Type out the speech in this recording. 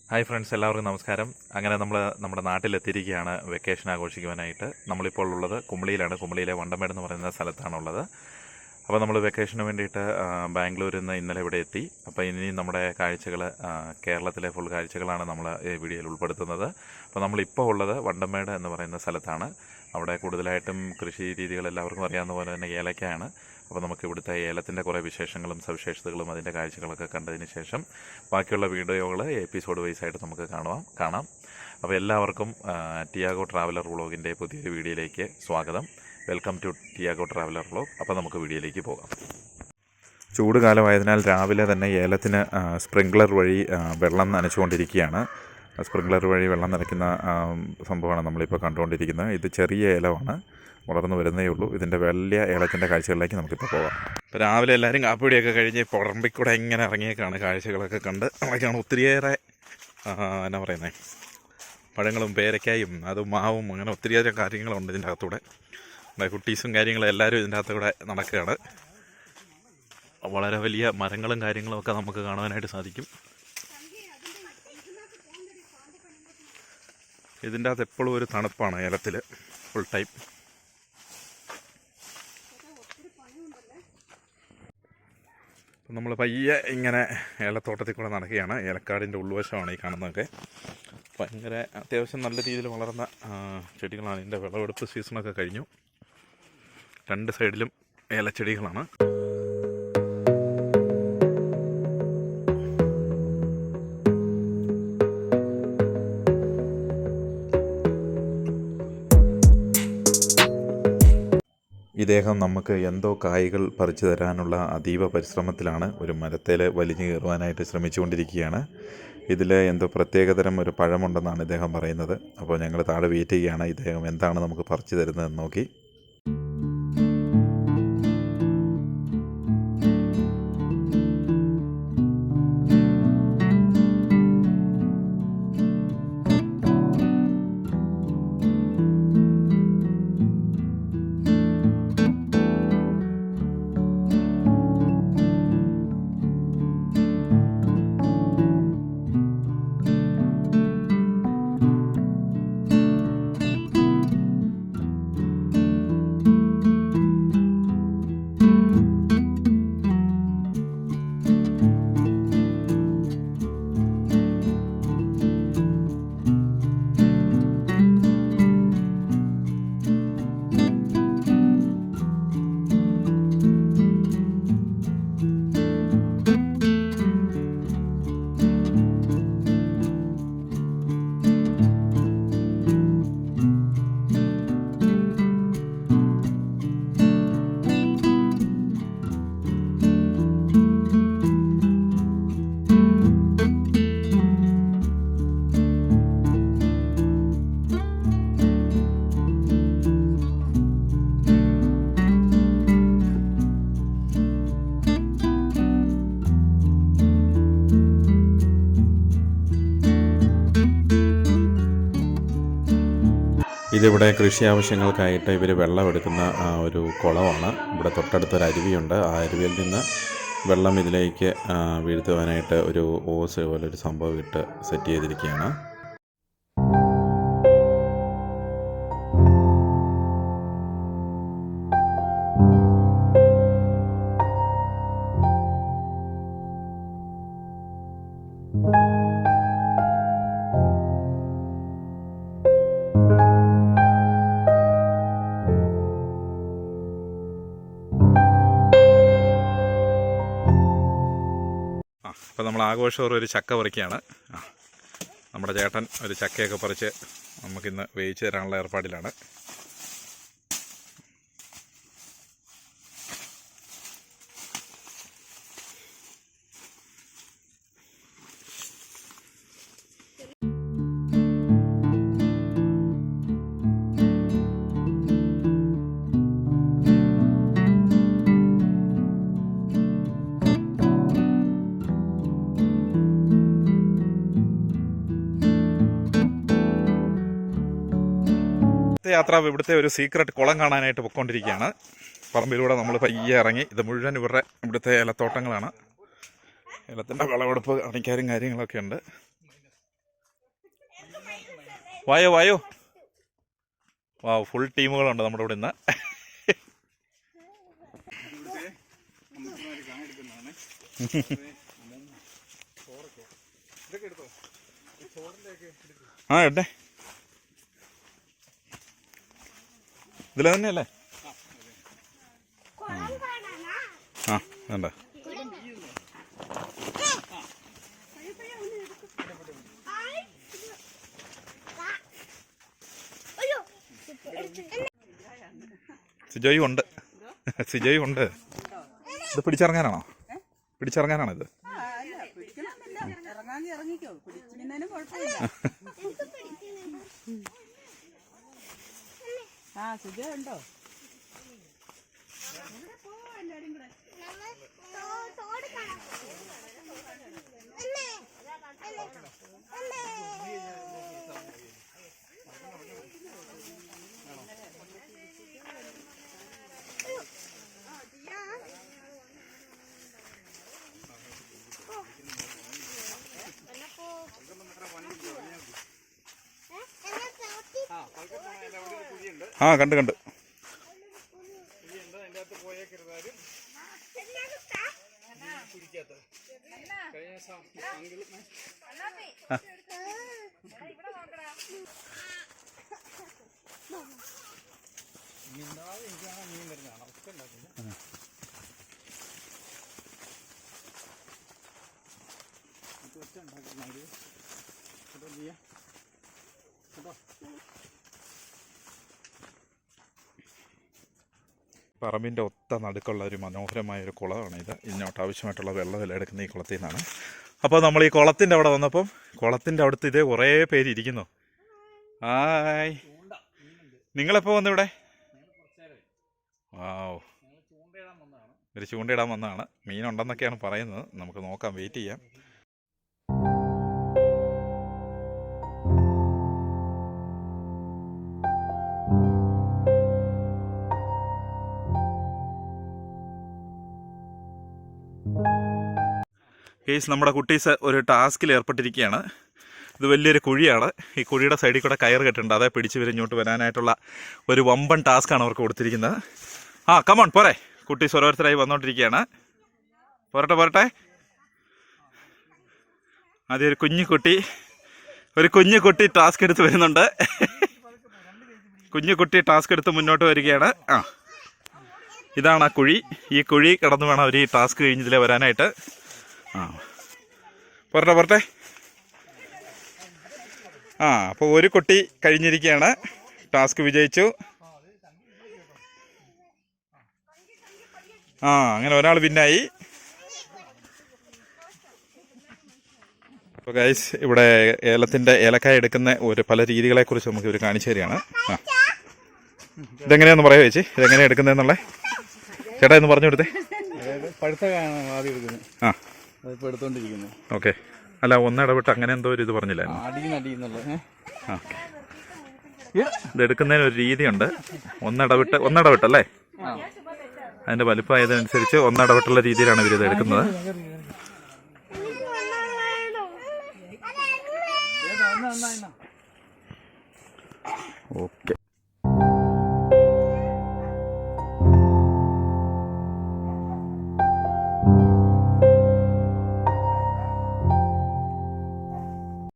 Hi friends, എല്ലാവർക്കും നമസ്കാരം. അങ്ങനെ നമ്മൾ നമ്മുടെ നാട്ടിലെത്തിയിരിക്കുകയാണ് വെക്കേഷൻ ആഘോഷിക്കുവാനായിട്ട്. നമ്മളിപ്പോൾ ഉള്ളത് കുമളിയിലാണ്. കുമളിയിലെ വണ്ടമേട് എന്ന് പറയുന്ന സ്ഥലത്താണുള്ളത്. അപ്പോൾ നമ്മൾ വെക്കേഷന് വേണ്ടിയിട്ട് ബാംഗ്ലൂരിൽ നിന്ന് ഇന്നലെ ഇവിടെ എത്തി. അപ്പോൾ ഇനി നമ്മുടെ കാഴ്ചകൾ, കേരളത്തിലെ ഫുൾ കാഴ്ചകളാണ് നമ്മൾ ഈ വീഡിയോയിൽ ഉൾപ്പെടുത്തുന്നത്. അപ്പോൾ നമ്മളിപ്പോൾ ഉള്ളത് വണ്ടമേട് എന്ന് പറയുന്ന സ്ഥലത്താണ്. അവിടെ കൂടുതലായിട്ടും കൃഷി രീതികൾ എല്ലാവർക്കും അറിയാവുന്ന പോലെ തന്നെ ഏലക്കയാണ്. അപ്പോൾ നമുക്ക് ഇവിടുത്തെ ഏലത്തിൻ്റെ കുറേ വിശേഷങ്ങളും സവിശേഷതകളും അതിൻ്റെ കാഴ്ചകളൊക്കെ കണ്ടതിന് ശേഷം ബാക്കിയുള്ള വീഡിയോകൾ എപ്പിസോഡ് വൈസായിട്ട് നമുക്ക് കാണാം. അപ്പോൾ എല്ലാവർക്കും ടിയാഗോ ട്രാവലർ വ്ളോഗിൻ്റെ പുതിയൊരു വീഡിയോയിലേക്ക് സ്വാഗതം. Welcome to Tiago traveller vlog. അപ്പോൾ നമുക്ക് വീഡിയോയിലേക്ക് പോകാം. ചൂട് കാലമായതിനാൽ രാവിലെ തന്നെ ഏലത്തിന് സ്പ്രിംഗ്ലർ വഴി വെള്ളം നനച്ചുകൊണ്ടിരിക്കുകയാണ്. സ്പ്രിംഗ്ലർ വഴി വെള്ളം നനയ്ക്കുന്ന സംഭവമാണ് നമ്മളിപ്പോൾ കണ്ടുകൊണ്ടിരിക്കുന്നത്. ഇത് ചെറിയ ഏലമാണ്, വളർന്നു വരുന്നേ ഉള്ളൂ. ഇതിൻ്റെ വലിയ ഏലത്തിൻ്റെ കാഴ്ചകളിലേക്ക് നമുക്കിപ്പോൾ പോകാം. ഇപ്പോൾ രാവിലെ എല്ലാവരും കാപ്പിടിയൊക്കെ കഴിഞ്ഞ് പുറമ്പിക്കൂടെ ഇങ്ങനെ ഇറങ്ങിയേക്കാണ്. കാഴ്ചകളൊക്കെ കണ്ട് അതൊക്കെയാണ്. ഒത്തിരിയേറെ എന്നാ പറയുന്നത്, പഴങ്ങളും പേരക്കായും അതും മാവും അങ്ങനെ ഒത്തിരിയേറെ കാര്യങ്ങളുണ്ട് ഇതിൻ്റെ അകത്തൂടെ. കുട്ടീസും കാര്യങ്ങളും എല്ലാവരും ഇതിൻ്റെ അകത്തൂടെ നടക്കുകയാണ്. വളരെ വലിയ മരങ്ങളും കാര്യങ്ങളും ഒക്കെ നമുക്ക് കാണുവാനായിട്ട് സാധിക്കും. ഇതിൻ്റെ അകത്ത് എപ്പോഴും ഒരു തണുപ്പാണ് ഏലത്തിൽ, ഫുൾ ടൈം. നമ്മൾ പയ്യെ ഇങ്ങനെ ഏലത്തോട്ടത്തിൽ കൂടെ നടക്കുകയാണ്. ഏലക്കാടിൻ്റെ ഉൾവശമാണ് ഈ കാണുന്നതൊക്കെ. ഭയങ്കര അത്യാവശ്യം നല്ല രീതിയിൽ വളർന്ന ചെടികളാണ്. ഇതിൻ്റെ വിളവെടുപ്പ് സീസണൊക്കെ കഴിഞ്ഞു. രണ്ട് സൈഡിലും ഏലച്ചെടികളാണ്. ഇദ്ദേഹം നമുക്ക് എന്തോ കായ്കൾ പറിച്ചു തരാനുള്ള അതീവ പരിശ്രമത്തിലാണ്. ഒരു മരത്തേൽ വലിഞ്ഞു കയറുവാനായിട്ട് ശ്രമിച്ചുകൊണ്ടിരിക്കുകയാണ്. ഇതിൽ എന്തോ പ്രത്യേകതരം ഒരു പഴമുണ്ടെന്നാണ് ഇദ്ദേഹം പറയുന്നത്. അപ്പോൾ ഞങ്ങൾ താഴെ വെയിറ്റ് ചെയ്യുകയാണ്, ഇദ്ദേഹം എന്താണ് നമുക്ക് പറിച്ചു തരുന്നതെന്ന് നോക്കി. ഇതിവിടെ കൃഷി ആവശ്യങ്ങൾക്കായിട്ട് ഇവർ വെള്ളമെടുക്കുന്ന ഒരു കുളമാണ്. ഇവിടെ തൊട്ടടുത്തൊരു അരുവിയുണ്ട്. ആ അരുവിയിൽ നിന്ന് വെള്ളം ഇതിലേക്ക് വീഴ്ത്തുവാനായിട്ട് ഒരു ഓസ് പോലൊരു സംഭവം ഇട്ട് സെറ്റ് ചെയ്തിരിക്കുകയാണ്. അപ്പോൾ നമ്മൾ ആഘോഷം ഒരു ചക്ക പറിക്കുകയാണ്. നമ്മുടെ ചേട്ടൻ ഒരു ചക്കയൊക്കെ പറിച്ച് നമുക്കിന്ന് വേവിച്ച് തരാനുള്ള ഏർപ്പാടിലാണ്. യാത്ര ഇവിടുത്തെ ഒരു സീക്രട്ട് കുളം കാണാനായിട്ട് പൊയ്ക്കൊണ്ടിരിക്കുകയാണ്. പറമ്പിലൂടെ നമ്മൾ പയ്യെ ഇറങ്ങി. ഇത് മുഴുവൻ ഇവിടുത്തെ ഏലത്തോട്ടങ്ങളാണ്. ഏലത്തിൻ്റെ വിളവെടുപ്പ് കാണിക്കാരും കാര്യങ്ങളൊക്കെ ഉണ്ട്. വായോ വായോ. വാ, ഫുൾ ടീമുകളുണ്ട് നമ്മുടെ ഇവിടെ ഇന്ന്. ആ എട്ടെ, ഇതിലെ തന്നെയല്ലേ? ആ വേണ്ട. സിജോയും ഉണ്ട്, സിജോയും ഉണ്ട്. ഇത് പിടിച്ചിറങ്ങാനാണോ? പിടിച്ചിറങ്ങാനാണോ ഇത്? ഉണ്ടോ? ആ കണ്ട് കണ്ട്. പറമ്പിൻ്റെ ഒത്ത നടുക്കുള്ള ഒരു മനോഹരമായ ഒരു കുളമാണ് ഇത്. ഇതിനോട്ട് ആവശ്യമായിട്ടുള്ള വെള്ളമെല്ലാം എടുക്കുന്ന ഈ കുളത്തിൽ നിന്നാണ്. അപ്പോൾ നമ്മൾ ഈ കുളത്തിൻ്റെ അവിടെ വന്നപ്പം കുളത്തിൻ്റെ അവിടുത്തെ ഇതേ കുറേ പേര് ഇരിക്കുന്നു. ഹായ്, നിങ്ങളെപ്പോൾ വന്നിവിടെ? വാവ്, ഒരു ചൂണ്ടയിടാൻ വന്നതാണ്. മീനുണ്ടെന്നൊക്കെയാണ് പറയുന്നത്. നമുക്ക് നോക്കാം, വെയിറ്റ് ചെയ്യാം. കേസ് നമ്മുടെ കുട്ടീസ് ഒരു ടാസ്കിൽ ഏർപ്പെട്ടിരിക്കുകയാണ്. ഇത് വലിയൊരു കുഴിയാണ്. ഈ കുഴിയുടെ സൈഡിൽ കൂടെ കയർ കെട്ടുണ്ട്. അതേ പിടിച്ച് ഇങ്ങോട്ട് വരാനായിട്ടുള്ള ഒരു വമ്പൻ ടാസ്ക്കാണ് അവർക്ക് കൊടുത്തിരിക്കുന്നത്. ആ കമോൺ പോരെ. കുട്ടീസ് ഓരോരുത്തരായി വന്നുകൊണ്ടിരിക്കുകയാണ്. പോരട്ടെ പോരട്ടെ. ആദ്യം ഒരു കുഞ്ഞു കുട്ടി ടാസ്ക് എടുത്ത് വരുന്നുണ്ട്. കുഞ്ഞു കുട്ടി ടാസ്ക് എടുത്ത് മുന്നോട്ട് വരികയാണ്. ആ, ഇതാണ് ആ കുഴി. ഈ കുഴി കടന്നു വേണം അവർ ഈ ടാസ്ക് കഴിഞ്ഞതിലേ വരാനായിട്ട്. ആ പോരട്ടെ പോരട്ടെ. ആ, അപ്പോൾ ഒരു കുട്ടി കഴിഞ്ഞിരിക്കുകയാണ്. ടാസ്ക് വിജയിച്ചു. ആ, അങ്ങനെ ഒരാൾ പിന്നായി. അപ്പോൾ ഗൈസ്, ഇവിടെ ഏലക്കായ എടുക്കുന്ന പല രീതികളെക്കുറിച്ച് നമുക്ക് ഇവർ കാണിച്ചു തരികയാണ്. ആ, ഇതെങ്ങനെയാണെന്ന് പറയാം ചേച്ചി, ഇതെങ്ങനെയാണ് എടുക്കുന്നതെന്നുള്ളത് ചേട്ടാ എന്ന് പറഞ്ഞു കൊടുത്തേ. പഴുത്ത ആദ്യം എടുക്കുന്നത്. ആ, അതിപ്പോൾ എടുത്തോണ്ടിരിക്കുന്നത്. ഓക്കെ. അല്ല, ഒന്നിടവിട്ട് അങ്ങനെ എന്തോ ഒരു ഇത് പറഞ്ഞില്ലായിരുന്നു. ഓക്കെ, ഇതെടുക്കുന്നതിന് ഒരു രീതിയുണ്ട്. ഒന്നിടവിട്ടല്ലേ? അതിൻ്റെ വലുപ്പമായതനുസരിച്ച് ഒന്നിടവിട്ടുള്ള രീതിയിലാണ് ഇവരിത് എടുക്കുന്നത്. ഓക്കെ.